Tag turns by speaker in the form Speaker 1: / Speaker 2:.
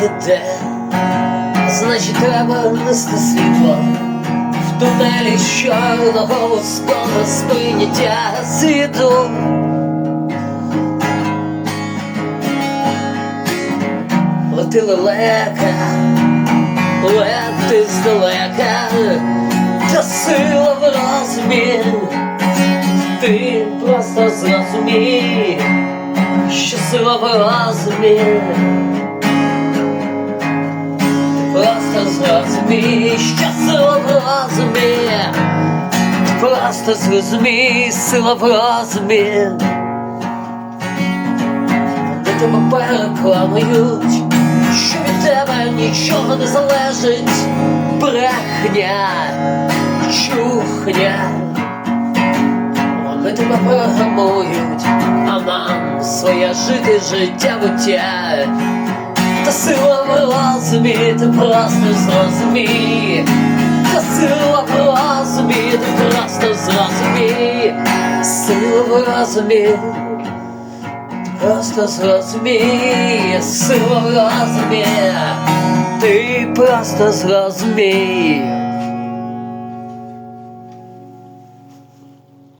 Speaker 1: йде, значить треба нести світло в тунелі чорного вузького сприйняття світу. Лети лелека, лети здалека, та сила в розумі. Ти просто зрозумій, що сила в розумі. Ти просто зрозумій, що сила в розумі. Ти просто зрозумій, сила в розумі. Де тебе переконують, що від тебе нічого не залежить. Брехня, чухня. Вони тебе програмують, а нам своє жити життя буття. Та сила в розумі, ти просто зрозумій. Та сила в розумі, ти просто зрозумій. Сила в розумі, ти просто зрозумій. Сила в розумі, ти просто зрозумій.